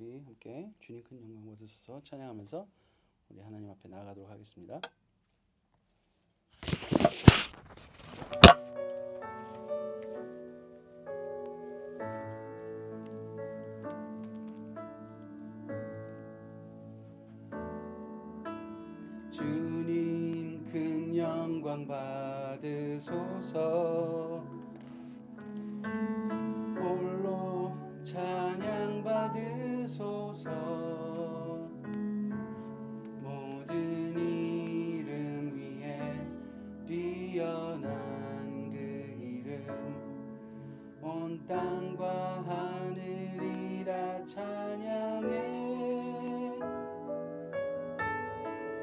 우리 함께 주님 큰 영광 받으소서 찬양하면서 우리 하나님 앞에 나아가도록 하겠습니다. 주님 큰 영광 받으소서 홀로 찬양 받으소서 모든 이름 위에 뛰어난 그 이름 온 땅과 하늘이라 찬양해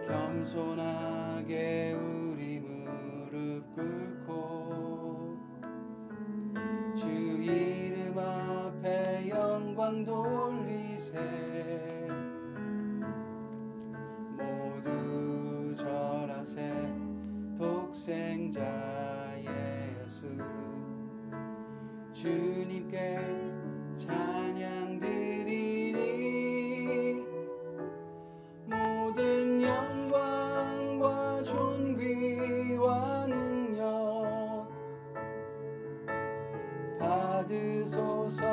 겸손하게 우리 무릎 꿇고 주 이름 앞에 영광 돌리세 모두 절하세 독생자 예수 주님께 찬양 드리니 모든 영광과 존귀와 능력 받으소서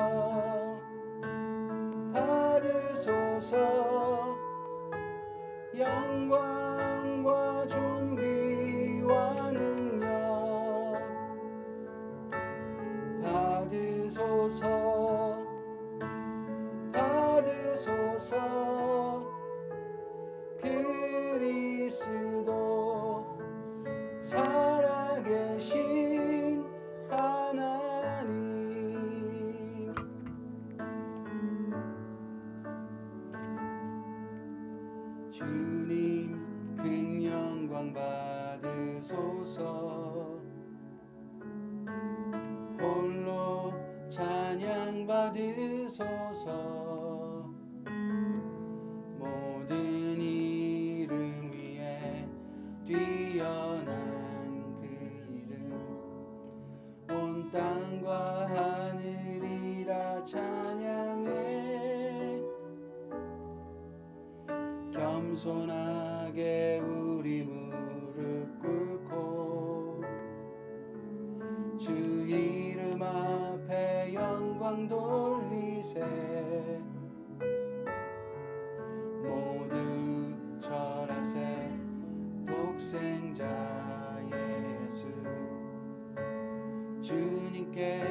받으소서 영광과 존귀와 능력 받으소서 받으소서 그리스도 살아계신 하나님 주님 큰 영광 받으소서 홀로 찬양 받으소서 모든 이름 위에 뛰어난 그 이름 온 땅과 하늘이라 찬양해 겸손하게 우리 무릎 꿇고 주 이름 앞에 영광 돌리세 모두 절하세 독생자 예수 주님께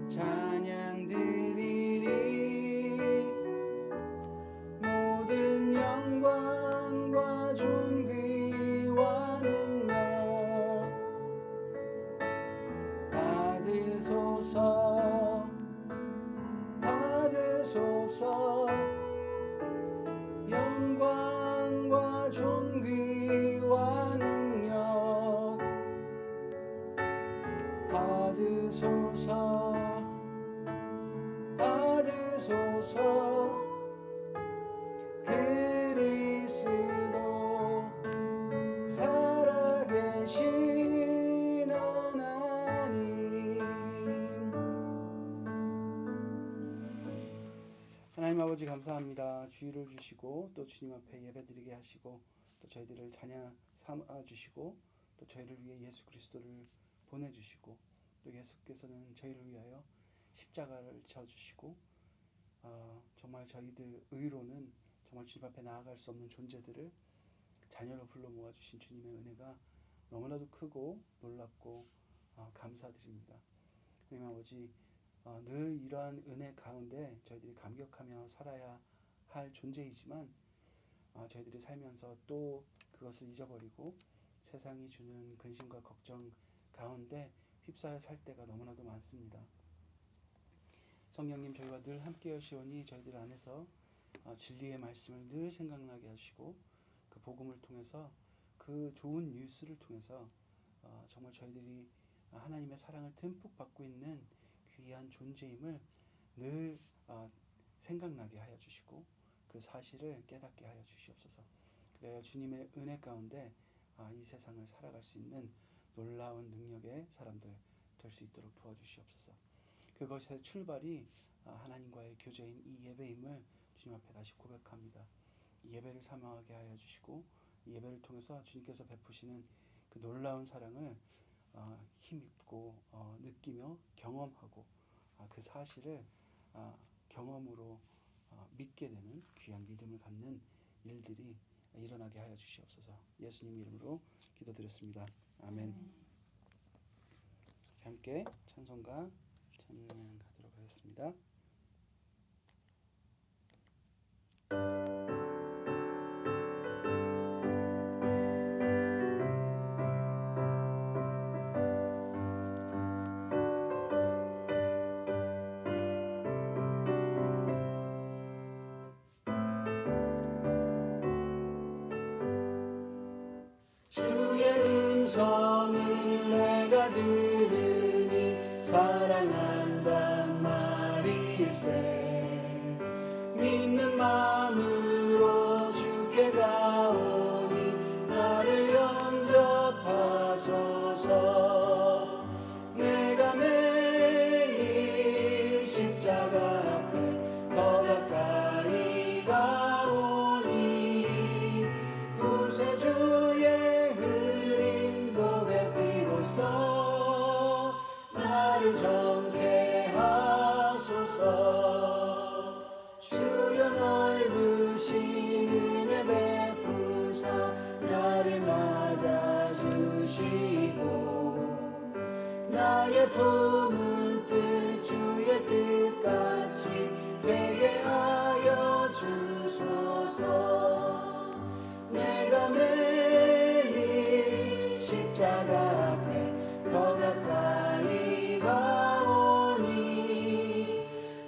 찬양 드리리 모든 영광과 존귀와 능력 받으소서 받으소서 영광과 존귀와 능력 받으소서 받으소서 그리스도 살아계신 하나님 하나님 아버지 감사합니다. 주의를 주시고 또 주님 앞에 예배드리게 하시고 또 저희들을 자녀 삼아주시고 또 저희를 위해 예수 그리스도를 보내주시고 또 예수께서는 저희를 위하여 십자가를 져주시고 정말 저희들 의로는 정말 주님 앞에 나아갈 수 없는 존재들을 자녀로 불러 모아주신 주님의 은혜가 너무나도 크고 놀랍고 감사드립니다. 하나님 아버지 늘 이러한 은혜 가운데 저희들이 감격하며 살아야 할 존재이지만 저희들이 살면서 또 그것을 잊어버리고 세상이 주는 근심과 걱정 가운데 휩싸여 살 때가 너무나도 많습니다. 성령님 저희와 늘 함께 하시오니 저희들 안에서 진리의 말씀을 늘 생각나게 하시고 그 복음을 통해서 그 좋은 뉴스를 통해서 정말 저희들이 하나님의 사랑을 듬뿍 받고 있는 귀한 존재임을 늘 생각나게 하여 주시고 그 사실을 깨닫게 하여 주시옵소서. 그래야 주님의 은혜 가운데 이 세상을 살아갈 수 있는 놀라운 능력의 사람들 될 수 있도록 도와주시옵소서. 그것의 출발이 하나님과의 교제인 이 예배임을 주님 앞에 다시 고백합니다. 이 예배를 사모하게 하여 주시고 이 예배를 통해서 주님께서 베푸시는 그 놀라운 사랑을 힘입고 느끼며 경험하고 그 사실을 경험으로 믿게 되는 귀한 믿음을 갖는 일들이 일어나게 하여 주시옵소서. 예수님 이름으로 기도드렸습니다. 아멘. 함께 찬송가 찬양하도록 하겠습니다. 주의 음성을 내가 들으니 사랑한단 말일세. 믿는 마음으로 주께 가오니 나를 영접하소서. 내가 매일 십자가 앞에 더 가까이 가오니 구세주의 나를 정케 하소서. 주여 넓으신 은혜 베푸사 나를 맞아주시고 나의 품은 뜻 주의 뜻같이 되게 하여 주소서. 내가 매일 십자가 앞에 더 가까이 가오니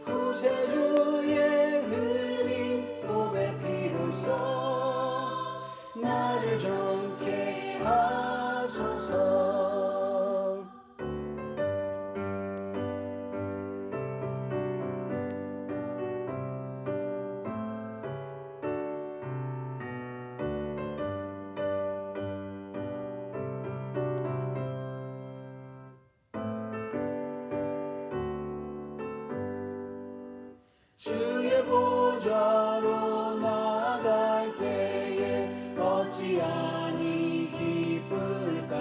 구세주의 흘린 보배 피로써 나를 정케 하소서. 주의 보좌로 나아갈 때에 어찌하니 기쁠까.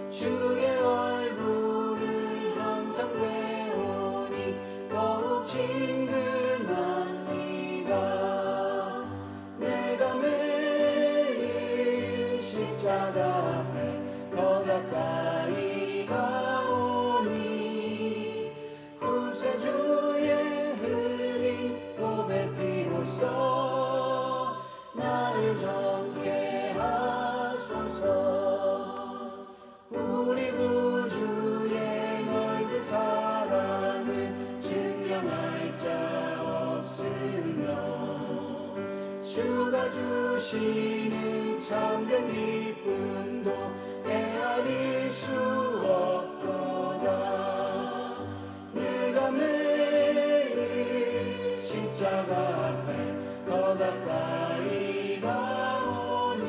주의 얼굴을 항상 배우니 더욱 친근합니다. 내가 매일 십자가 앞에 더 가까이 가오니 구세주의 보배 피로써 나를 정케 하소서. 우리 구주의 넓은 사랑을 증명할 자 없으며 주가 주시는 참된 기쁨도 헤아릴 수 없도다. 내가 십자가 앞에 더 가까이 가오니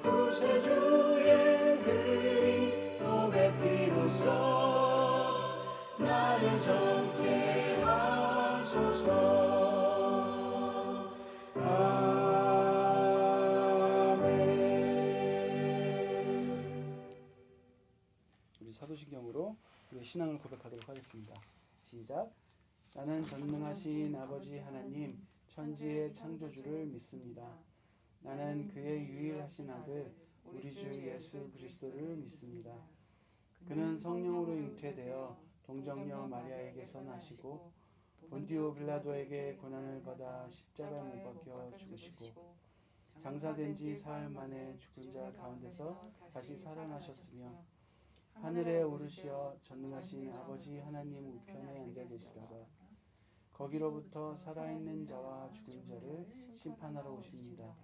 구세주의 흘린 보배 피로써 나를 정케 하소서. 아멘. 우리 사도신경으로 우리의 신앙을 고백하도록 하겠습니다. 시작. 나는 전능하신 아버지 하나님 천지의 창조주를 믿습니다. 나는 그의 유일하신 아들 우리 주 예수 그리스도를 믿습니다. 그는 성령으로 잉태되어 동정녀 마리아에게서 나시고 본디오 빌라도에게 고난을 받아 십자가에 못 박혀 죽으시고 장사된 지 사흘 만에 죽은 자 가운데서 다시 살아나셨으며 하늘에 오르시어 전능하신 아버지 하나님 우편에 앉아 계시다가 거기로부터 살아있는 자와 죽은 자를 심판하러 오십니다.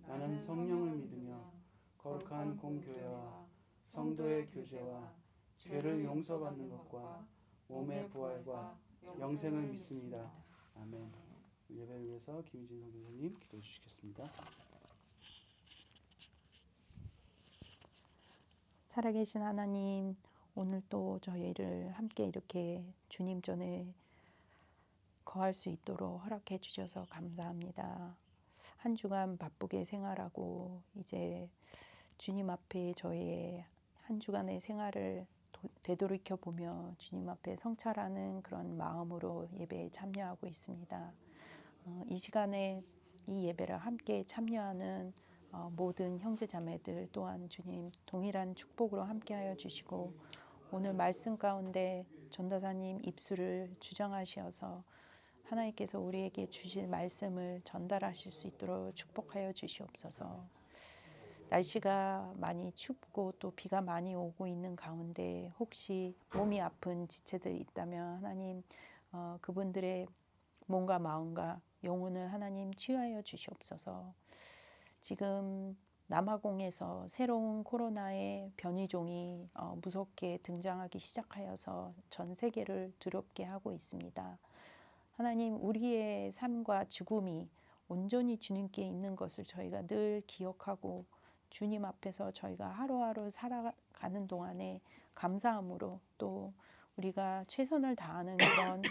나는 성령을 믿으며 거룩한 공교회와 성도의 교제와 죄를 용서받는 것과 몸의 부활과 영생을 믿습니다. 아멘. 예배를 위해서 김희진 선교사님 기도해 주시겠습니다. 살아계신 하나님, 오늘 또 저희를 함께 이렇게 주님 전에 거할 수 있도록 허락해 주셔서 감사합니다. 한 주간 바쁘게 생활하고 이제 주님 앞에 저의 한 주간의 생활을 되돌이켜 보며 주님 앞에 성찰하는 그런 마음으로 예배에 참여하고 있습니다. 이 시간에 이 예배를 함께 참여하는 모든 형제자매들 또한 주님 동일한 축복으로 함께하여 주시고 오늘 말씀 가운데 전도사님 입술을 주장하시어서 하나님께서 우리에게 주실 말씀을 전달하실 수 있도록 축복하여 주시옵소서. 날씨가 많이 춥고 또 비가 많이 오고 있는 가운데 혹시 몸이 아픈 지체들 있다면 하나님 그분들의 몸과 마음과 영혼을 하나님 치유하여 주시옵소서. 지금 남아공에서 새로운 코로나의 변이종이 무섭게 등장하기 시작하여서 전 세계를 두렵게 하고 있습니다. 하나님 우리의 삶과 죽음이 온전히 주님께 있는 것을 저희가 늘 기억하고 주님 앞에서 저희가 하루하루 살아가는 동안에 감사함으로 또 우리가 최선을 다하는 그런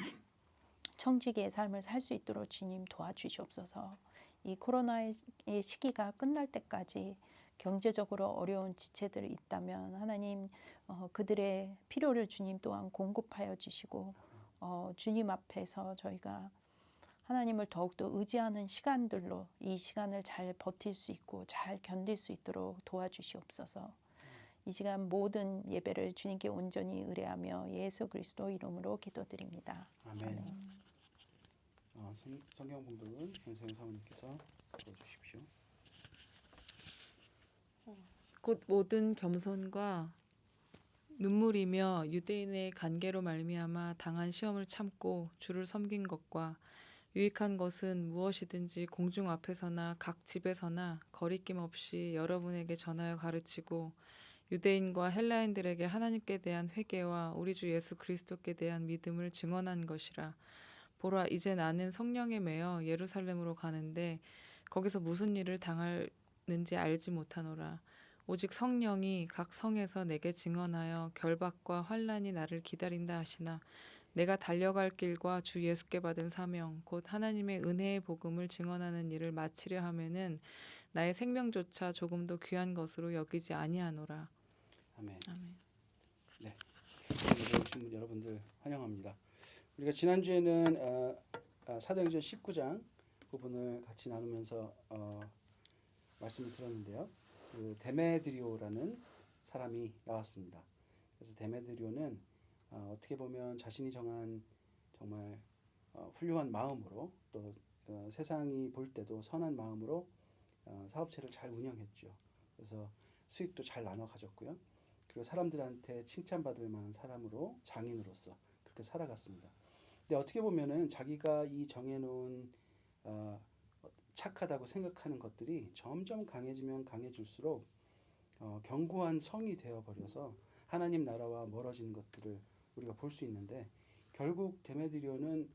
청지기의 삶을 살 수 있도록 주님 도와주시옵소서. 이 코로나의 시기가 끝날 때까지 경제적으로 어려운 지체들이 있다면 하나님 그들의 필요를 주님 또한 공급하여 주시고 주님 앞에서 저희가 하나님을 더욱더 의지하는 시간들로 이 시간을 잘 버틸 수 있고 잘 견딜 수 있도록 도와주시옵소서. 이 시간 모든 예배를 주님께 온전히 의뢰하며 예수 그리스도 이름으로 기도드립니다. 아멘. 성경 봉독은 현세영 사모님께서 읽어주십시오. 곧 모든 겸손과 눈물이며 유대인의 간계로 말미암아 당한 시험을 참고 주를 섬긴 것과 유익한 것은 무엇이든지 공중 앞에서나 각 집에서나 거리낌 없이 여러분에게 전하여 가르치고 유대인과 헬라인들에게 하나님께 대한 회개와 우리 주 예수 그리스도께 대한 믿음을 증언한 것이라. 보라, 이제 나는 성령에 매여 예루살렘으로 가는데 거기서 무슨 일을 당하는지 알지 못하노라. 오직 성령이 각 성에서 내게 증언하여 결박과 환난이 나를 기다린다 하시나 내가 달려갈 길과 주 예수께 받은 사명 곧 하나님의 은혜의 복음을 증언하는 일을 마치려 하면은 나의 생명조차 조금도 귀한 것으로 여기지 아니하노라. 아멘. 아멘. 네, 오늘 오신 분 여러분들 환영합니다. 우리가 지난주에는 사도행전 19장 부분을 같이 나누면서 말씀을 들었는데요. 그 데메드리오라는 사람이 나왔습니다. 그래서 데메드리오는 어떻게 보면 자신이 정한 정말 훌륭한 마음으로 또 세상이 볼 때도 선한 마음으로 사업체를 잘 운영했죠. 그래서 수익도 잘 나눠 가졌고요. 그리고 사람들한테 칭찬받을 만한 사람으로 장인으로서 그렇게 살아갔습니다. 근데 어떻게 보면은 자기가 이 정해놓은 착하다고 생각하는 것들이 점점 강해지면 강해질수록 견고한 성이 되어버려서 하나님 나라와 멀어지는 것들을 우리가 볼 수 있는데 결국 데메드리오는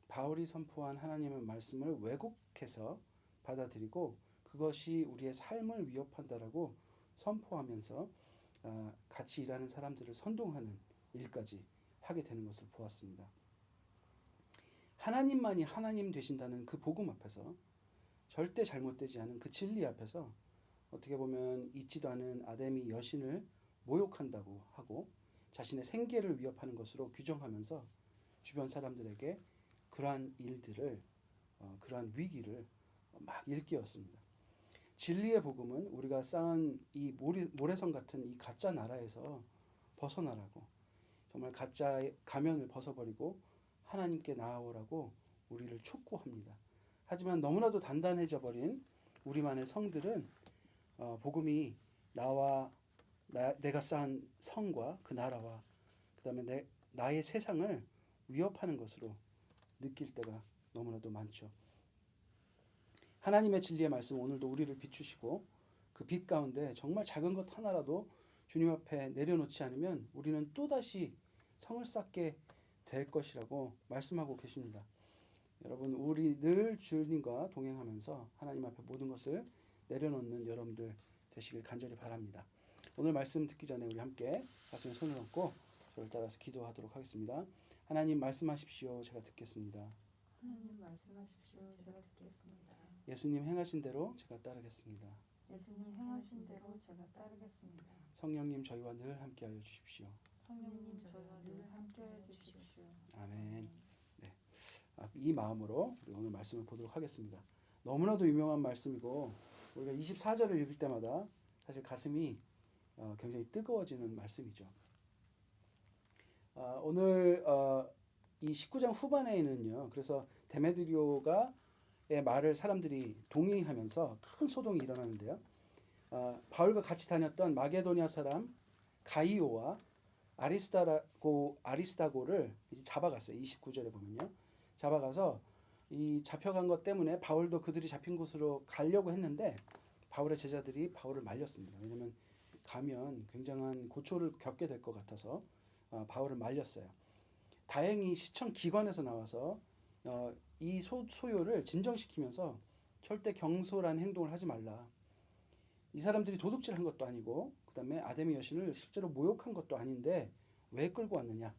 바울이 선포한 하나님의 말씀을 왜곡해서 받아들이고 그것이 우리의 삶을 위협한다라고 선포하면서 같이 일하는 사람들을 선동하는 일까지 하게 되는 것을 보았습니다. 하나님만이 하나님 되신다는 그 복음 앞에서 절대 잘못되지 않은 그 진리 앞에서 어떻게 보면 있지도 않은 아담이 여신을 모욕한다고 하고 자신의 생계를 위협하는 것으로 규정하면서 주변 사람들에게 그러한 일들을 그러한 위기를 막 일깨웠습니다. 진리의 복음은 우리가 쌓은 이 모래성 같은 이 가짜 나라에서 벗어나라고 정말 가짜의 가면을 벗어버리고 하나님께 나아오라고 우리를 촉구합니다. 하지만 너무나도 단단해져 버린 우리만의 성들은 복음이 내가 쌓은 성과 그 나라와 그 다음에 나의 세상을 위협하는 것으로 느낄 때가 너무나도 많죠. 하나님의 진리의 말씀 오늘도 우리를 비추시고 그 빛 가운데 정말 작은 것 하나라도 주님 앞에 내려놓지 않으면 우리는 또다시 성을 쌓게 될 것이라고 말씀하고 계십니다. 여러분 우리 늘 주님과 동행하면서 하나님 앞에 모든 것을 내려놓는 여러분들 되시길 간절히 바랍니다. 오늘 말씀 듣기 전에 우리 함께 가슴에 손을 얹고 저를 따라서 기도하도록 하겠습니다. 하나님 말씀하십시오. 제가 듣겠습니다. 하나님 말씀하십시오. 제가 듣겠습니다. 예수님 행하신 대로 제가 따르겠습니다. 예수님 행하신 대로 제가 따르겠습니다. 성령님 저희와 늘 함께하여 주십시오. 성령님 저희와 늘 함께해 주십시오. 아멘. 네. 이 마음으로 우리 오늘 말씀을 보도록 하겠습니다. 너무나도 유명한 말씀이고 우리가 24절을 읽을 때마다 사실 가슴이 굉장히 뜨거워지는 말씀이죠. 오늘 이 19장 후반에는요. 그래서 데메드리오가의 말을 사람들이 동의하면서 큰 소동이 일어나는데요. 바울과 같이 다녔던 마게도니아 사람 가이오와 아리스다고를 이제 잡아갔어요. 29절에 보면요. 잡아가서 이 잡혀간 것 때문에 바울도 그들이 잡힌 곳으로 가려고 했는데 바울의 제자들이 바울을 말렸습니다. 왜냐하면 가면 굉장한 고초를 겪게 될 것 같아서 바울을 말렸어요. 다행히 시청 기관에서 나와서 이 소요를 진정시키면서 절대 경솔한 행동을 하지 말라. 이 사람들이 도둑질한 것도 아니고 그다음에 아데미 여신을 실제로 모욕한 것도 아닌데 왜 끌고 왔느냐.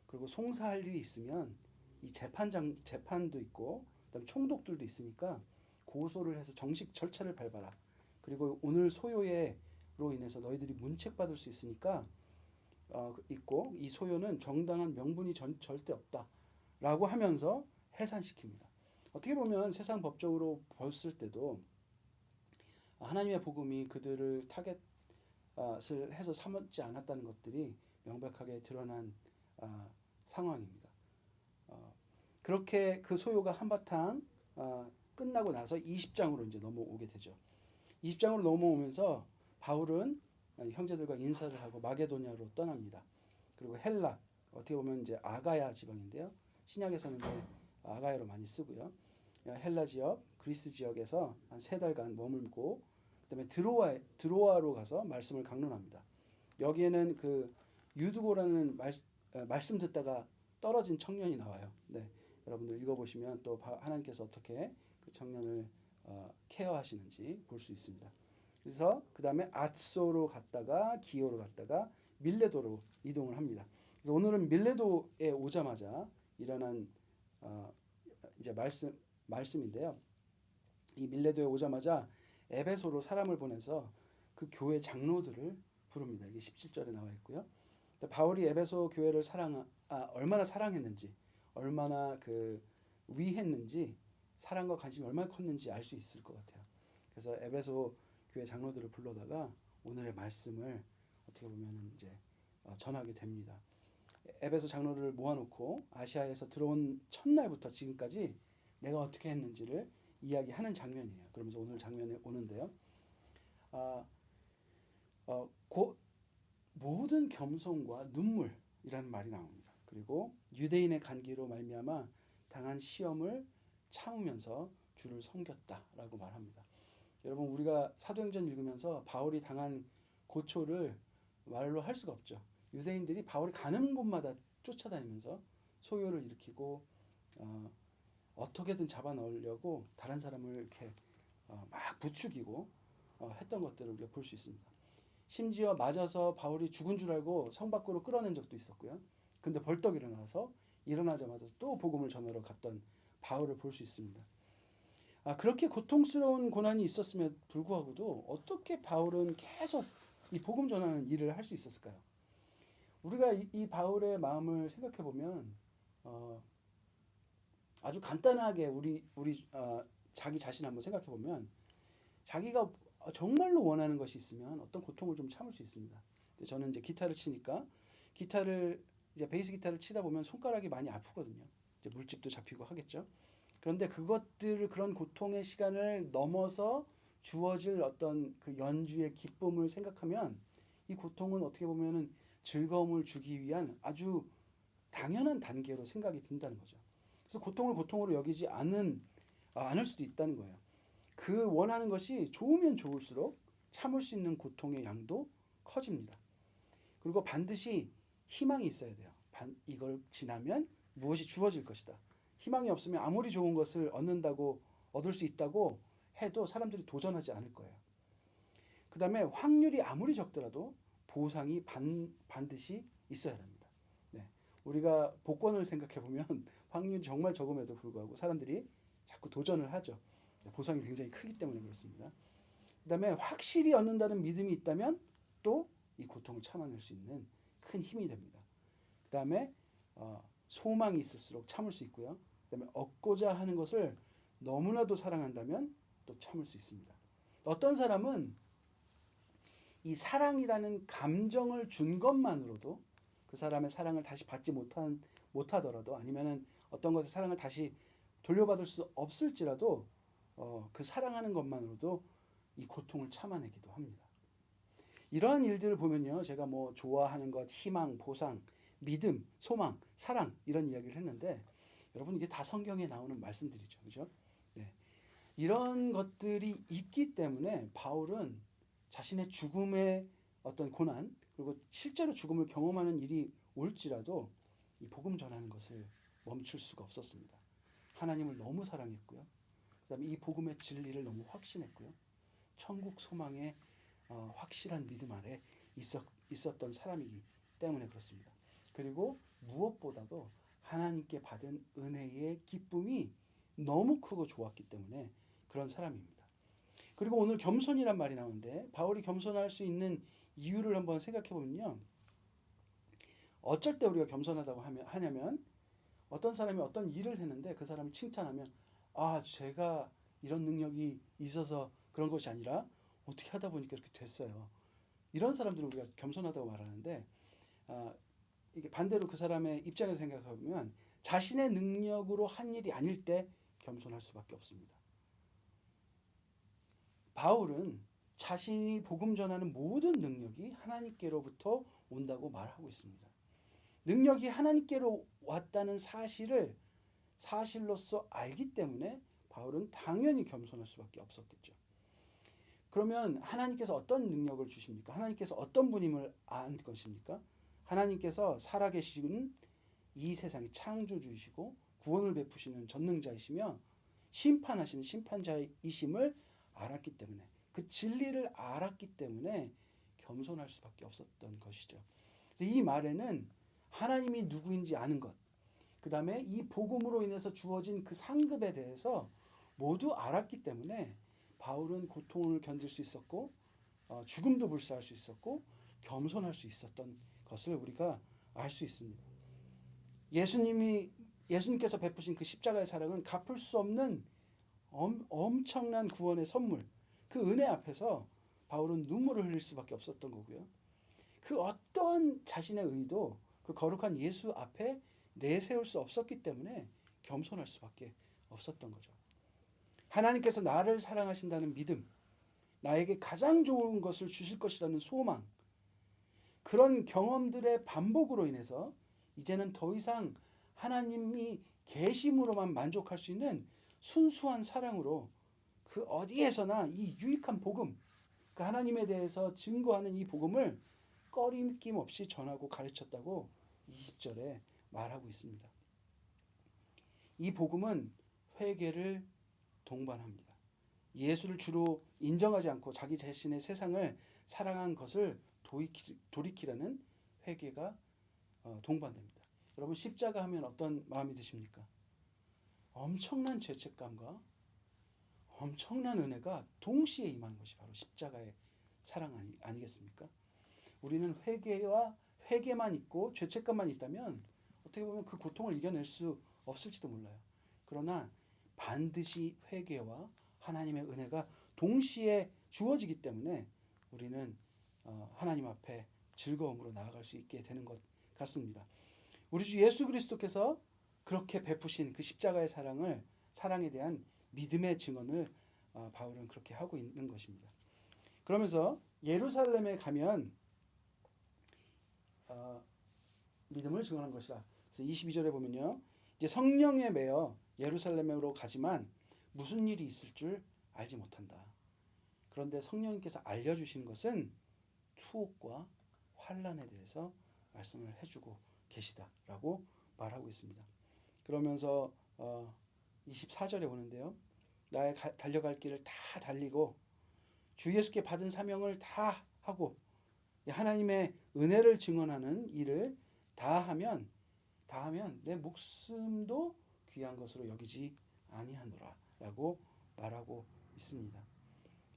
그리고 송사할 일이 있으면 이 재판도 있고 그다음에 총독들도 있으니까 고소를 해서 정식 절차를 밟아라. 그리고 오늘 소요로 인해서 너희들이 문책받을 수 있으니까 있고 이 소요는 정당한 명분이 절대 없다라고 하면서 해산시킵니다. 어떻게 보면 세상 법적으로 봤을 때도 하나님의 복음이 그들을 타겟을 해서 삼지 않았다는 것들이 명백하게 드러난 상황입니다. 그렇게 그 소요가 한바탕 끝나고 나서 20장으로 이제 넘어오게 되죠. 20장으로 넘어오면서 바울은 형제들과 인사를 하고 마게도니아로 떠납니다. 그리고 헬라, 어떻게 보면 이제 아가야 지방인데요. 신약에서는 이제 아가야로 많이 쓰고요. 헬라 지역, 그리스 지역에서 한 3달간 머물고 그다음에 드로아로 가서 말씀을 강론합니다. 여기에는 그 유두고라는 말씀 듣다가 떨어진 청년이 나와요. 네, 여러분들 읽어보시면 또 하나님께서 어떻게 그 청년을 케어하시는지 볼 수 있습니다. 그래서 그 다음에 아소로 갔다가 기오로 갔다가 밀레도로 이동을 합니다. 그래서 오늘은 밀레도에 오자마자 일어난 이제 말씀인데요. 이 밀레도에 오자마자 에베소로 사람을 보내서 그 교회 장로들을 부릅니다. 이게 17절에 나와 있고요. 바울이 에베소 교회를 얼마나 사랑했는지, 얼마나 그 위했는지, 사랑과 관심이 얼마나 컸는지 알 수 있을 것 같아요. 그래서 에베소 교회 장로들을 불러다가 오늘의 말씀을 어떻게 보면 이제 전하게 됩니다. 에베소 장로를 모아놓고 아시아에서 들어온 첫날부터 지금까지 내가 어떻게 했는지를 이야기하는 장면이에요. 그러면서 오늘 장면에 오는데요. 모든 겸손과 눈물이라는 말이 나옵니다. 그리고 유대인의 간기로 말미암아 당한 시험을 참으면서 주를 섬겼다라고 말합니다. 여러분 우리가 사도행전 읽으면서 바울이 당한 고초를 말로 할 수가 없죠. 유대인들이 바울이 가는 곳마다 쫓아다니면서 소요를 일으키고 어떻게든 잡아 넣으려고 다른 사람을 이렇게 막 부추기고 했던 것들을 우리가 볼 수 있습니다. 심지어 맞아서 바울이 죽은 줄 알고 성 밖으로 끌어낸 적도 있었고요. 근데 벌떡 일어나자마자 또 복음을 전하러 갔던 바울을 볼 수 있습니다. 그렇게 고통스러운 고난이 있었음에도 불구하고도 어떻게 바울은 계속 이 복음 전하는 일을 할 수 있었을까요? 우리가 이 바울의 마음을 생각해 보면 아주 간단하게 우리 자기 자신 한번 생각해 보면 자기가 정말로 원하는 것이 있으면 어떤 고통을 좀 참을 수 있습니다. 저는 이제 기타를 치니까 이제 베이스 기타를 치다 보면 손가락이 많이 아프거든요. 이제 물집도 잡히고 하겠죠. 그런데 그런 고통의 시간을 넘어서 주어질 어떤 그 연주의 기쁨을 생각하면 이 고통은 어떻게 보면은 즐거움을 주기 위한 아주 당연한 단계로 생각이 든다는 거죠. 그래서 고통을 고통으로 여기지 않을 수도 있다는 거예요. 그 원하는 것이 좋으면 좋을수록 참을 수 있는 고통의 양도 커집니다. 그리고 반드시 희망이 있어야 돼요. 이걸 지나면 무엇이 주어질 것이다. 희망이 없으면 아무리 좋은 것을 얻을 수 있다고 해도 사람들이 도전하지 않을 거예요. 그 다음에 확률이 아무리 적더라도 보상이 반드시 있어야 됩니다. 네. 우리가 복권을 생각해 보면 확률이 정말 적음에도 불구하고 사람들이 자꾸 도전을 하죠. 보상이 굉장히 크기 때문에 그렇습니다. 그다음에 확실히 얻는다는 믿음이 있다면 또 이 고통을 참아낼 수 있는 큰 힘이 됩니다. 그다음에 소망이 있을수록 참을 수 있고요. 그다음에 얻고자 하는 것을 너무나도 사랑한다면 또 참을 수 있습니다. 어떤 사람은 이 사랑이라는 감정을 준 것만으로도 그 사람의 사랑을 다시 받지 못하더라도 아니면은 어떤 것의 사랑을 다시 돌려받을 수 없을지라도 그 사랑하는 것만으로도 이 고통을 참아내기도 합니다. 이러한 일들을 보면요, 제가 뭐 좋아하는 것, 희망, 보상, 믿음, 소망, 사랑 이런 이야기를 했는데 여러분 이게 다 성경에 나오는 말씀들이죠, 그렇죠? 네. 이런 것들이 있기 때문에 바울은 자신의 죽음의 어떤 고난 그리고 실제로 죽음을 경험하는 일이 올지라도 이 복음 전하는 것을 멈출 수가 없었습니다. 하나님을 너무 사랑했고요. 그다음에 이 복음의 진리를 너무 확신했고요. 천국 소망의 확실한 믿음 아래 있었던 사람이기 때문에 그렇습니다. 그리고 무엇보다도 하나님께 받은 은혜의 기쁨이 너무 크고 좋았기 때문에 그런 사람입니다. 그리고 오늘 겸손이란 말이 나오는데 바울이 겸손할 수 있는 이유를 한번 생각해 보면요. 어쩔 때 우리가 겸손하다고 하냐면 어떤 사람이 어떤 일을 했는데 그 사람이 칭찬하면 제가 이런 능력이 있어서 그런 것이 아니라 어떻게 하다 보니까 이렇게 됐어요. 이런 사람들을 우리가 겸손하다고 말하는데 이게 반대로 그 사람의 입장에서 생각해보면 자신의 능력으로 한 일이 아닐 때 겸손할 수밖에 없습니다. 바울은 자신이 복음 전하는 모든 능력이 하나님께로부터 온다고 말하고 있습니다. 능력이 하나님께로 왔다는 사실을 사실로서 알기 때문에 바울은 당연히 겸손할 수밖에 없었겠죠. 그러면 하나님께서 어떤 능력을 주십니까? 하나님께서 어떤 분임을 안 것입니까? 하나님께서 살아계시는 이 세상의 창조주이시고 구원을 베푸시는 전능자이시며 심판하시는 심판자이심을 알았기 때문에 그 진리를 알았기 때문에 겸손할 수밖에 없었던 것이죠. 그래서 이 말에는 하나님이 누구인지 아는 것, 그 다음에 이 복음으로 인해서 주어진 그 상급에 대해서 모두 알았기 때문에 바울은 고통을 견딜 수 있었고 죽음도 불사할 수 있었고 겸손할 수 있었던 것을 우리가 알 수 있습니다. 예수님께서 베푸신 그 십자가의 사랑은 갚을 수 없는 엄청난 구원의 선물, 그 은혜 앞에서 바울은 눈물을 흘릴 수밖에 없었던 거고요. 그 어떤 자신의 의도 그 거룩한 예수 앞에 내세울 수 없었기 때문에 겸손할 수밖에 없었던 거죠. 하나님께서 나를 사랑하신다는 믿음, 나에게 가장 좋은 것을 주실 것이라는 소망, 그런 경험들의 반복으로 인해서 이제는 더 이상 하나님이 계심으로만 만족할 수 있는 순수한 사랑으로 그 어디에서나 이 유익한 복음, 그 하나님에 대해서 증거하는 이 복음을 꺼림낌 없이 전하고 가르쳤다고 20절에 말하고 있습니다. 이 복음은 회개를 동반합니다. 예수를 주로 인정하지 않고 자기 자신의 세상을 사랑한 것을 돌이키라는 회개가 동반됩니다. 여러분 십자가 하면 어떤 마음이 드십니까? 엄청난 죄책감과 엄청난 은혜가 동시에 임하는 것이 바로 십자가의 사랑 아니겠습니까? 우리는 회개만 있고 죄책감만 있다면 어떻게 보면 그 고통을 이겨낼 수 없을지도 몰라요. 그러나 반드시 회개와 하나님의 은혜가 동시에 주어지기 때문에 우리는 하나님 앞에 즐거움으로 나아갈 수 있게 되는 것 같습니다. 우리 주 예수 그리스도께서 그렇게 베푸신 그 십자가의 사랑에 대한 믿음의 증언을 바울은 그렇게 하고 있는 것입니다. 그러면서 예루살렘에 가면 믿음을 증언한 것이다. 그래서 22절에 보면요. 이제 성령에 매여 예루살렘으로 가지만 무슨 일이 있을 줄 알지 못한다. 그런데 성령님께서 알려주신 것은 투옥과 환난에 대해서 말씀을 해주고 계시다라고 말하고 있습니다. 그러면서 24절에 보는데요. 나의 달려갈 길을 다 달리고 주 예수께 받은 사명을 다 하고 하나님의 은혜를 증언하는 일을 다 하면 다하면 내 목숨도 귀한 것으로 여기지 아니하노라라고 말하고 있습니다.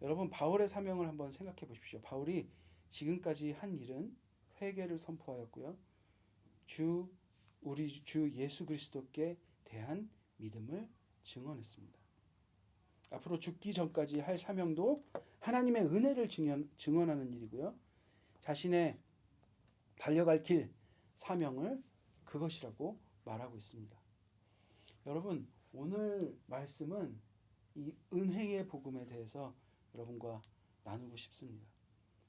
여러분, 바울의 사명을 한번 생각해 보십시오. 바울이 지금까지 한 일은 회개를 선포하였고요. 우리 주 예수 그리스도께 대한 믿음을 증언했습니다. 앞으로 죽기 전까지 할 사명도 하나님의 은혜를 증언하는 일이고요. 자신의 달려갈 길, 사명을 그것이라고 말하고 있습니다. 여러분, 오늘 말씀은 이 은혜의 복음에 대해서 여러분과 나누고 싶습니다.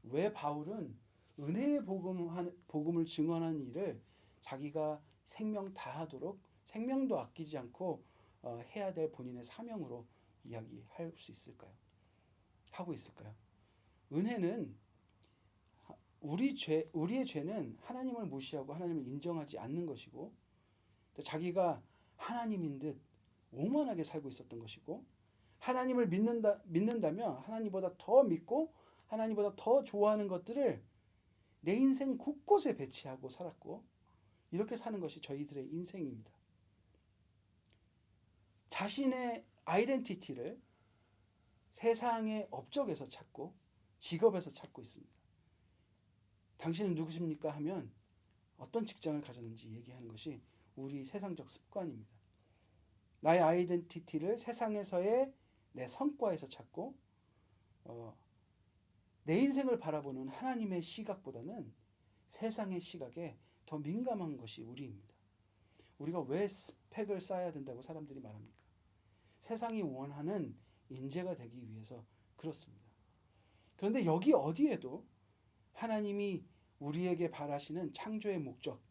왜 바울은 은혜의 복음을 증언하는 일을 자기가 생명 다하도록 생명도 아끼지 않고 해야 될 본인의 사명으로 이야기할 수 있을까요? 하고 있을까요? 은혜는 우리의 죄는 하나님을 무시하고 하나님을 인정하지 않는 것이고, 자기가 하나님인 듯 오만하게 살고 있었던 것이고, 하나님을 믿는다면 하나님보다 더 믿고 하나님보다 더 좋아하는 것들을 내 인생 곳곳에 배치하고 살았고, 이렇게 사는 것이 저희들의 인생입니다. 자신의 아이덴티티를 세상의 업적에서 찾고 직업에서 찾고 있습니다. 당신은 누구십니까? 하면 어떤 직장을 가졌는지 얘기하는 것이 우리 세상적 습관입니다. 나의 아이덴티티를 세상에서의 내 성과에서 찾고 내 인생을 바라보는 하나님의 시각보다는 세상의 시각에 더 민감한 것이 우리입니다. 우리가 왜 스펙을 쌓아야 된다고 사람들이 말합니까? 세상이 원하는 인재가 되기 위해서 그렇습니다. 그런데 여기 어디에도 하나님이 우리에게 바라시는 창조의 목적,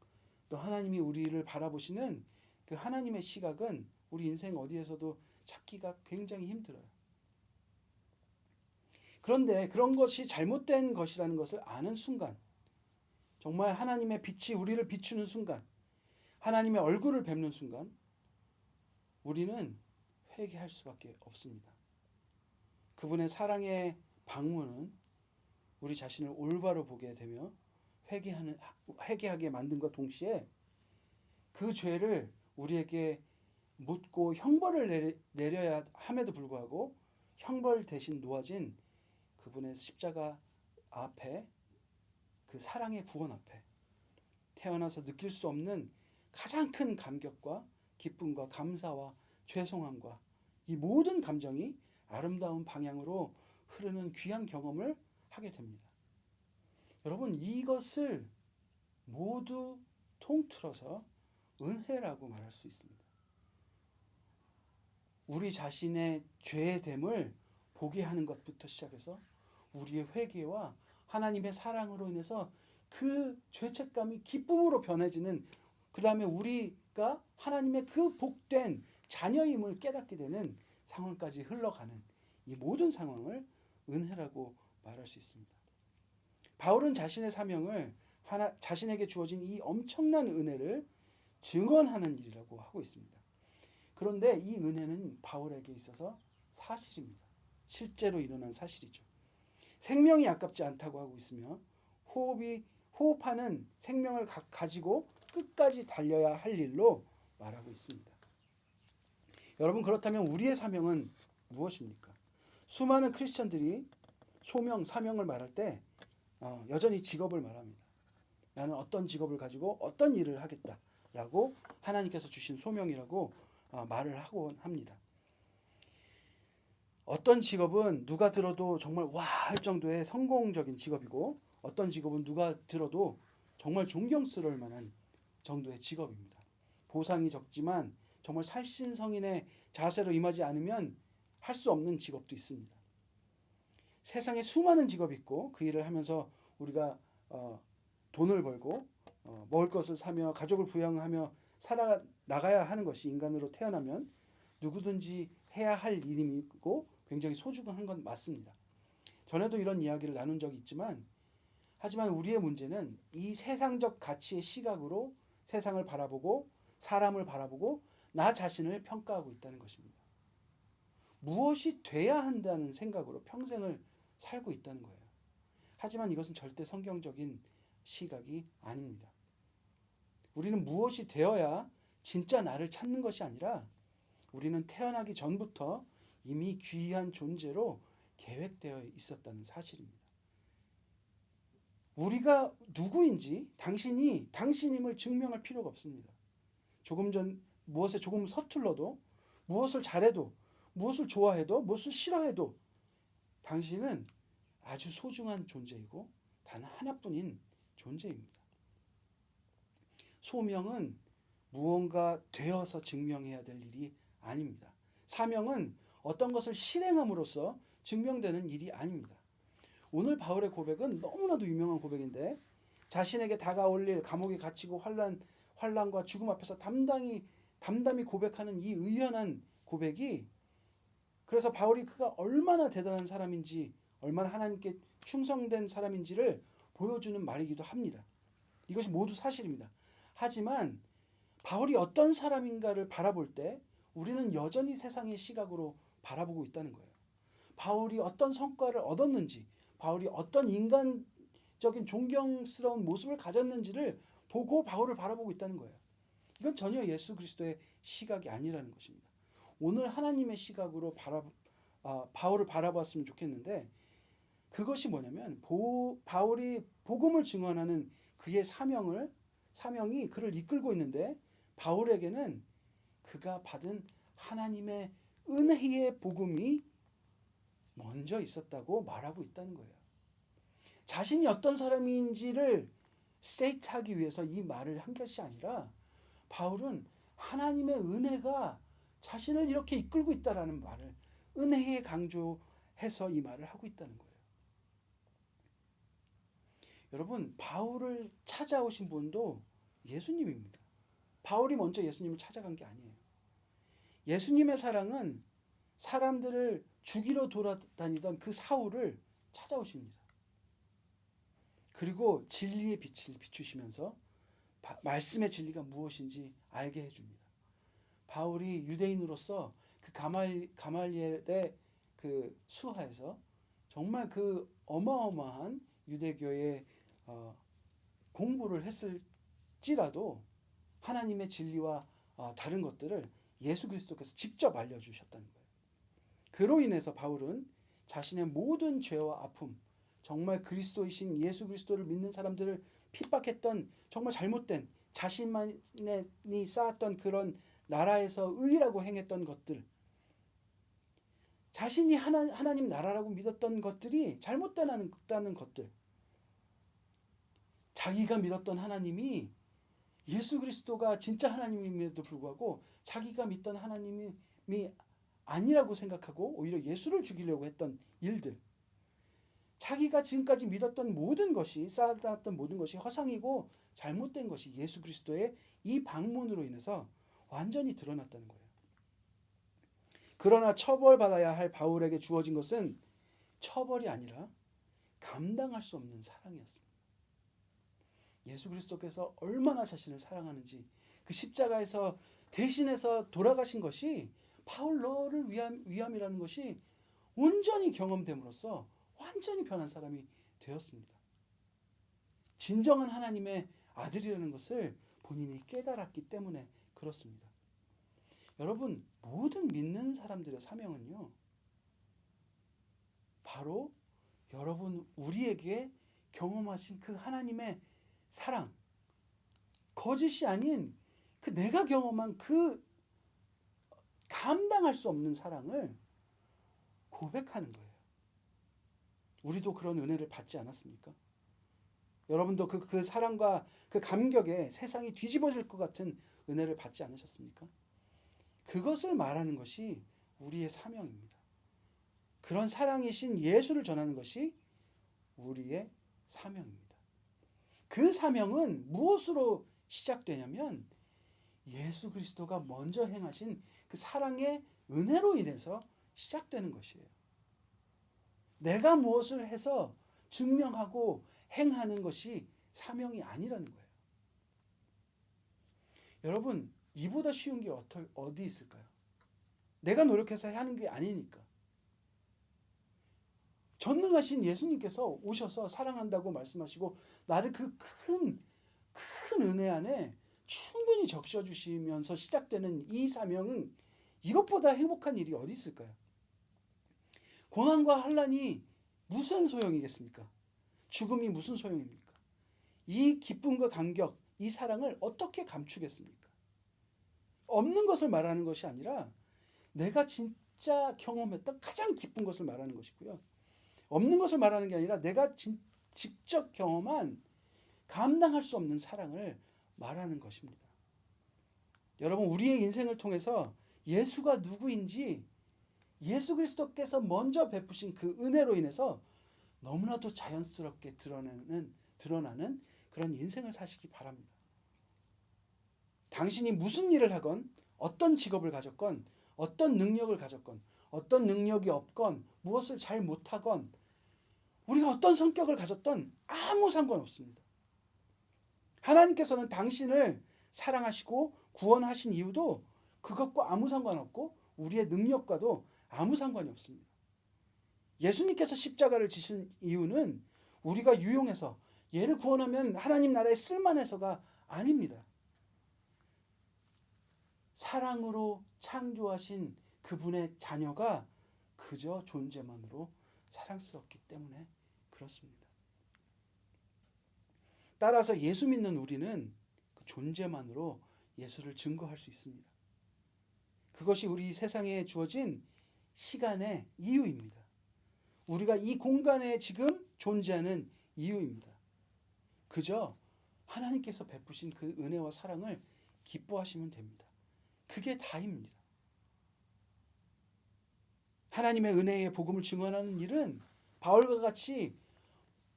또 하나님이 우리를 바라보시는 그 하나님의 시각은 우리 인생 어디에서도 찾기가 굉장히 힘들어요. 그런데 그런 것이 잘못된 것이라는 것을 아는 순간, 정말 하나님의 빛이 우리를 비추는 순간, 하나님의 얼굴을 뵙는 순간 우리는 회개할 수밖에 없습니다. 그분의 사랑의 방문은 우리 자신을 올바로 보게 되며 회개하게 만든과 동시에 그 죄를 우리에게 묻고 형벌을 내려야 함에도 불구하고 형벌 대신 놓아진 그분의 십자가 앞에, 그 사랑의 구원 앞에 태어나서 느낄 수 없는 가장 큰 감격과 기쁨과 감사와 죄송함과 이 모든 감정이 아름다운 방향으로 흐르는 귀한 경험을 하게 됩니다. 여러분, 이것을 모두 통틀어서 은혜라고 말할 수 있습니다. 우리 자신의 죄됨을 보게 하는 것부터 시작해서 우리의 회개와 하나님의 사랑으로 인해서 그 죄책감이 기쁨으로 변해지는, 그 다음에 우리가 하나님의 그 복된 자녀임을 깨닫게 되는 상황까지 흘러가는 이 모든 상황을 은혜라고 말할 수 있습니다. 바울은 자신의 사명을 자신에게 주어진 이 엄청난 은혜를 증언하는 일이라고 하고 있습니다. 그런데 이 은혜는 바울에게 있어서 사실입니다. 실제로 일어난 사실이죠. 생명이 아깝지 않다고 하고 있으며 호흡하는 생명을 가지고 끝까지 달려야 할 일로 말하고 있습니다. 여러분, 그렇다면 우리의 사명은 무엇입니까? 수많은 크리스천들이 소명, 사명을 말할 때 여전히 직업을 말합니다. 나는 어떤 직업을 가지고 어떤 일을 하겠다라고 하나님께서 주신 소명이라고 말을 하곤 합니다. 어떤 직업은 누가 들어도 정말 와 할 정도의 성공적인 직업이고, 어떤 직업은 누가 들어도 정말 존경스러울 만한 정도의 직업입니다. 보상이 적지만 정말 살신성인의 자세로 임하지 않으면 할 수 없는 직업도 있습니다. 세상에 수많은 직업이 있고 그 일을 하면서 우리가 돈을 벌고 먹을 것을 사며 가족을 부양하며 살아나가야 하는 것이 인간으로 태어나면 누구든지 해야 할 일이고 굉장히 소중한 건 맞습니다. 전에도 이런 이야기를 나눈 적이 있지만, 하지만 우리의 문제는 이 세상적 가치의 시각으로 세상을 바라보고 사람을 바라보고 나 자신을 평가하고 있다는 것입니다. 무엇이 돼야 한다는 생각으로 평생을 살고 있다는 거예요. 하지만 이것은 절대 성경적인 시각이 아닙니다. 우리는 무엇이 되어야 진짜 나를 찾는 것이 아니라 우리는 태어나기 전부터 이미 귀한 존재로 계획되어 있었다는 사실입니다. 우리가 누구인지 당신임을 증명할 필요가 없습니다. 무엇에 조금 서툴러도, 무엇을 잘해도, 무엇을 좋아해도, 무엇을 싫어해도 당신은 아주 소중한 존재이고 단 하나뿐인 존재입니다. 소명은 무언가 되어서 증명해야 될 일이 아닙니다. 사명은 어떤 것을 실행함으로써 증명되는 일이 아닙니다. 오늘 바울의 고백은 너무나도 유명한 고백인데 자신에게 다가올 일, 감옥에 갇히고 환난과 죽음 앞에서 담담히 고백하는 이 의연한 고백이 그래서 바울이 그가 얼마나 대단한 사람인지 얼마나 하나님께 충성된 사람인지를 보여주는 말이기도 합니다. 이것이 모두 사실입니다. 하지만 바울이 어떤 사람인가를 바라볼 때 우리는 여전히 세상의 시각으로 바라보고 있다는 거예요. 바울이 어떤 성과를 얻었는지, 바울이 어떤 인간적인 존경스러운 모습을 가졌는지를 보고 바울을 바라보고 있다는 거예요. 이건 전혀 예수 그리스도의 시각이 아니라는 것입니다. 오늘 하나님의 시각으로 바울을 바라봤으면 좋겠는데 그것이 뭐냐면 바울이 복음을 증언하는 그의 사명이 그를 이끌고 있는데 바울에게는 그가 받은 하나님의 은혜의 복음이 먼저 있었다고 말하고 있다는 거예요. 자신이 어떤 사람인지를 스테이트하기 위해서 이 말을 한 것이 아니라 바울은 하나님의 은혜가 자신을 이렇게 이끌고 있다라는 말을 은혜에 강조해서 이 말을 하고 있다는 거예요. 여러분, 바울을 찾아오신 분도 예수님입니다. 바울이 먼저 예수님을 찾아간 게 아니에요. 예수님의 사랑은 사람들을 죽이러 돌아다니던 그 사울을 찾아오십니다. 그리고 진리의 빛을 비추시면서 말씀의 진리가 무엇인지 알게 해줍니다. 바울이 유대인으로서 그 가말리엘의 그 수하에서 정말 그 어마어마한 유대교의 공부를 했을지라도 하나님의 진리와 다른 것들을 예수 그리스도께서 직접 알려주셨다는 거예요. 그로 인해서 바울은 자신의 모든 죄와 아픔, 정말 그리스도이신 예수 그리스도를 믿는 사람들을 핍박했던 정말 잘못된 자신만이 쌓았던 그런 나라에서 의라고 행했던 것들, 자신이 하나님 나라라고 믿었던 것들이 잘못되다는 것들, 자기가 믿었던 하나님이 예수 그리스도가 진짜 하나님임에도 불구하고 자기가 믿던 하나님이 아니라고 생각하고 오히려 예수를 죽이려고 했던 일들, 자기가 지금까지 믿었던 모든 것이 쌓았던 모든 것이 허상이고 잘못된 것이 예수 그리스도의 이 방문으로 인해서 완전히 드러났다는 거예요. 그러나 처벌받아야 할 바울에게 주어진 것은 처벌이 아니라 감당할 수 없는 사랑이었습니다. 예수 그리스도께서 얼마나 자신을 사랑하는지 그 십자가에서 대신해서 돌아가신 것이 바울 너를 위함이라는 것이 온전히 경험됨으로써 완전히 변한 사람이 되었습니다. 진정한 하나님의 아들이라는 것을 본인이 깨달았기 때문에 그렇습니다. 여러분, 모든 믿는 사람들의 사명은요, 바로 여러분 우리에게 경험하신 그 하나님의 사랑, 거짓이 아닌 그 내가 경험한 그 감당할 수 없는 사랑을 고백하는 거예요. 우리도 그런 은혜를 받지 않았습니까? 여러분도 그 사랑과 그 감격에 세상이 뒤집어질 것 같은 은혜를 받지 않으셨습니까? 그것을 말하는 것이 우리의 사명입니다. 그런 사랑이신 예수를 전하는 것이 우리의 사명입니다. 그 사명은 무엇으로 시작되냐면 예수 그리스도가 먼저 행하신 그 사랑의 은혜로 인해서 시작되는 것이에요. 내가 무엇을 해서 증명하고 행하는 것이 사명이 아니라는 거예요. 여러분, 이보다 쉬운 게 어디 있을까요? 내가 노력해서 하는 게 아니니까. 전능하신 예수님께서 오셔서 사랑한다고 말씀하시고 나를 그 큰 은혜 안에 충분히 적셔주시면서 시작되는 이 사명은 이것보다 행복한 일이 어디 있을까요? 고난과 환난이 무슨 소용이겠습니까? 죽음이 무슨 소용입니까? 이 기쁨과 감격, 이 사랑을 어떻게 감추겠습니까? 없는 것을 말하는 것이 아니라 내가 진짜 경험했던 가장 기쁜 것을 말하는 것이고요. 없는 것을 말하는 게 아니라 내가 직접 경험한 감당할 수 없는 사랑을 말하는 것입니다. 여러분, 우리의 인생을 통해서 예수가 누구인지 예수 그리스도께서 먼저 베푸신 그 은혜로 인해서 너무나도 자연스럽게 드러나는 그런 인생을 사시기 바랍니다. 당신이 무슨 일을 하건, 어떤 직업을 가졌건, 어떤 능력을 가졌건, 어떤 능력이 없건, 무엇을 잘 못하건, 우리가 어떤 성격을 가졌던 아무 상관없습니다. 하나님께서는 당신을 사랑하시고 구원하신 이유도 그것과 아무 상관없고 우리의 능력과도 아무 상관이 없습니다. 예수님께서 십자가를 지신 이유는 우리가 유용해서 얘를 구원하면 하나님 나라에 쓸만해서가 아닙니다. 사랑으로 창조하신 그분의 자녀가 그저 존재만으로 사랑스럽기 때문에 그렇습니다. 따라서 예수 믿는 우리는 그 존재만으로 예수를 증거할 수 있습니다. 그것이 우리 세상에 주어진 시간의 이유입니다. 우리가 이 공간에 지금 존재하는 이유입니다. 그저 하나님께서 베푸신 그 은혜와 사랑을 기뻐하시면 됩니다. 그게 다입니다. 하나님의 은혜의 복음을 증언하는 일은 바울과 같이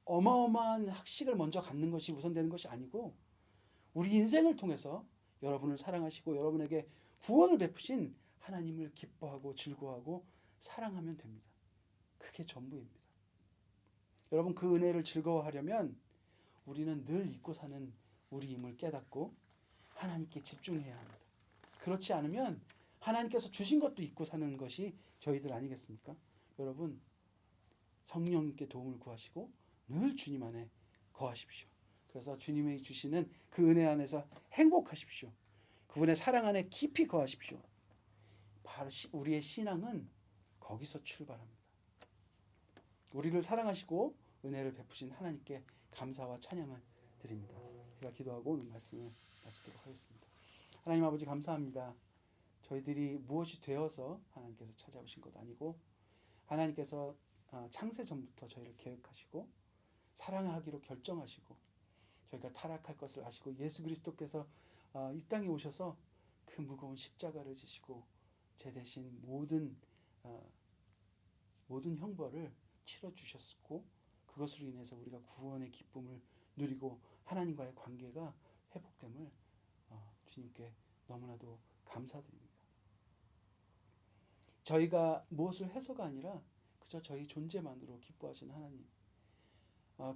어마어마한 학식을 먼저 갖는 것이 우선되는 것이 아니고 우리 인생을 통해서 여러분을 사랑하시고 여러분에게 구원을 베푸신 하나님을 기뻐하고 즐거워하고 사랑하면 됩니다. 그게 전부입니다. 여러분, 그 은혜를 즐거워하려면 우리는 늘 잊고 사는 우리임을 깨닫고 하나님께 집중해야 합니다. 그렇지 않으면 하나님께서 주신 것도 잊고 사는 것이 저희들 아니겠습니까? 여러분, 성령님께 도움을 구하시고 늘 주님 안에 거하십시오. 그래서 주님이 주시는 그 은혜 안에서 행복하십시오. 그분의 사랑 안에 깊이 거하십시오. 바로 우리의 신앙은 거기서 출발합니다. 우리를 사랑하시고 은혜를 베푸신 하나님께 감사와 찬양을 드립니다. 제가 기도하고 오늘 말씀을 마치도록 하겠습니다. 하나님 아버지, 감사합니다. 저희들이 무엇이 되어서 하나님께서 찾아오신 것 아니고 하나님께서 창세 전부터 저희를 계획하시고 사랑하기로 결정하시고 저희가 타락할 것을 아시고 예수 그리스도께서 이 땅에 오셔서 그 무거운 십자가를 지시고 제 대신 모든 형벌을 치러 주셨고 그것으로 인해서 우리가 구원의 기쁨을 누리고 하나님과의 관계가 회복됨을 주님께 너무나도 감사드립니다. 저희가 무엇을 해서가 아니라 그저 저희 존재만으로 기뻐하시는 하나님,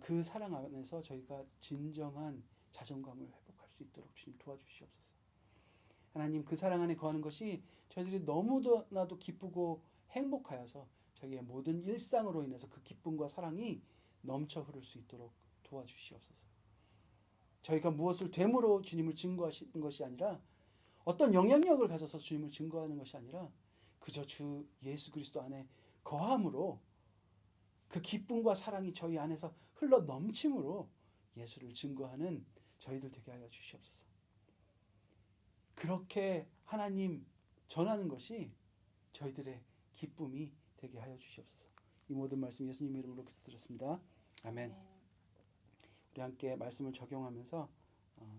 그 사랑 안에서 저희가 진정한 자존감을 회복할 수 있도록 주님 도와주시옵소서. 하나님, 그 사랑 안에 거하는 것이 저희들이 너무나도 기쁘고 행복하여서 저희의 모든 일상으로 인해서 그 기쁨과 사랑이 넘쳐 흐를 수 있도록 도와주시옵소서. 저희가 무엇을 됨으로 주님을 증거하시는 것이 아니라 어떤 영향력을 가져서 주님을 증거하는 것이 아니라 그저 주 예수 그리스도 안에 거함으로 그 기쁨과 사랑이 저희 안에서 흘러 넘침으로 예수를 증거하는 저희들 되게 하여 주시옵소서. 그렇게 하나님 전하는 것이 저희들의 기쁨이 되게 하여 주시옵소서. 이 모든 말씀 예수님 이름으로 기도드렸습니다. 아멘. 우리 함께 말씀을 적용하면서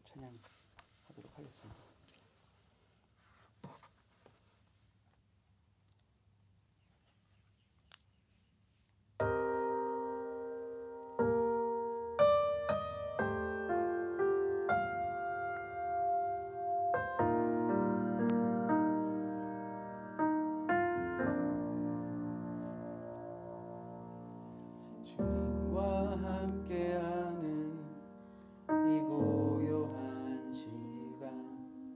찬양하도록 하겠습니다. 주님과 함께하는 이 고요한 시간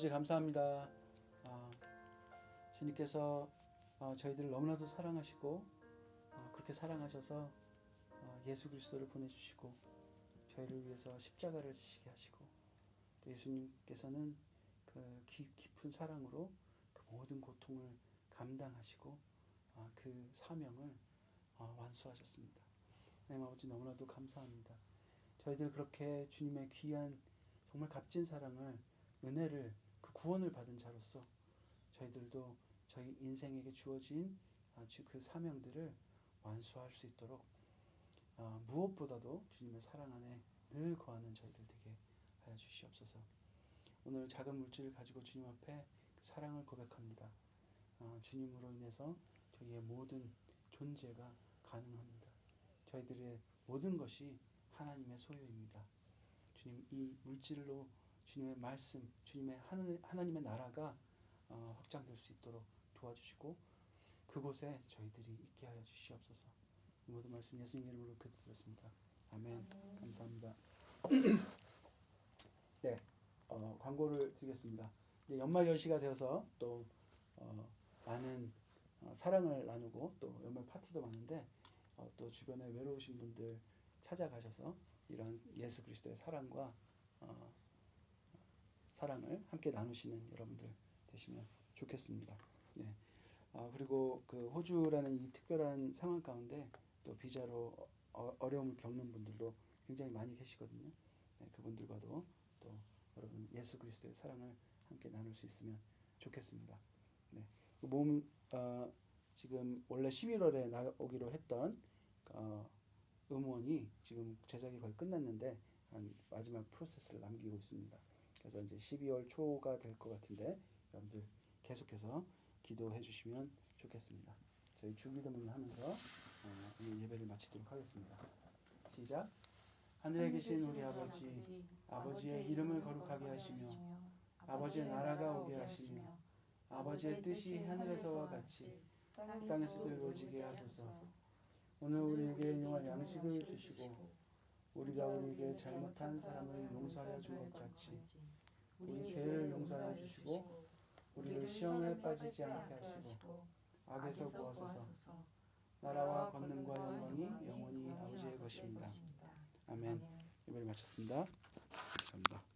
아버지 감사합니다. 주님께서 저희들을 너무나도 사랑하시고 그렇게 사랑하셔서 예수 그리스도를 보내주시고 저희를 위해서 십자가를 지시게 하시고 또 예수님께서는 그 깊은 사랑으로 그 모든 고통을 감당하시고 그 사명을 완수하셨습니다. 하나님 아버지 너무나도 감사합니다. 저희들 그렇게 주님의 귀한 정말 값진 사랑을 은혜를 그 구원을 받은 자로서 저희들도 저희 인생에게 주어진 그 사명들을 완수할 수 있도록 무엇보다도 주님의 사랑 안에 늘 거하는 저희들 되게 하여 주시옵소서. 오늘 작은 물질을 가지고 주님 앞에 그 사랑을 고백합니다. 주님으로 인해서 저희의 모든 존재가 가능합니다. 저희들의 모든 것이 하나님의 소유입니다. 주님, 이 물질로 주님의 말씀, 주님의 하나님의 나라가 확장될 수 있도록 도와주시고 그곳에 저희들이 있게 하여 주시옵소서. 이 모든 말씀 예수님 이름으로 기도드렸습니다. 아멘. 감사합니다. 네, 광고를 드리겠습니다. 이제 연말 연시가 되어서 또 많은 사랑을 나누고 또 연말 파티도 많은데 또 주변에 외로우신 분들 찾아가셔서 이런 예수 그리스도의 사랑과 사랑을 함께 나누시는 여러분들 되시면 좋겠습니다. 네. 그리고 그 호주라는 이 특별한 상황 가운데 또 비자로 어려움을 겪는 분들도 굉장히 많이 계시거든요. 네, 그분들과도 또 여러분 예수 그리스도의 사랑을 함께 나눌 수 있으면 좋겠습니다. 네. 몸 지금 원래 11월에 나오기로 했던 음원이 지금 제작이 거의 끝났는데 한 마지막 프로세스를 남기고 있습니다. 그래서 이제 12월 초가 될 것 같은데 여러분들 계속해서 기도해 주시면 좋겠습니다. 저희 주기도문 하면서 오늘 예배를 마치도록 하겠습니다. 시작. 하늘에 계신 우리 아버지, 아버지의 이름을 거룩하게 하시며 아버지의 나라가 오게 하시며 아버지의 뜻이 하늘에서와 같이 땅에서도 이루어지게 하소서. 오늘 우리에게 일용할 양식을 주시고 우리가 우리에게 잘못한 사람을 용서하여 준 것 같이 우리 죄를 용서하여 주시고 우리를 시험에 빠지지 않게 하시고 악에서 구하소서. 나라와 권능과 영광이 영원히 아버지의 것입니다. 아멘. 예배를 마쳤습니다. 감사합니다.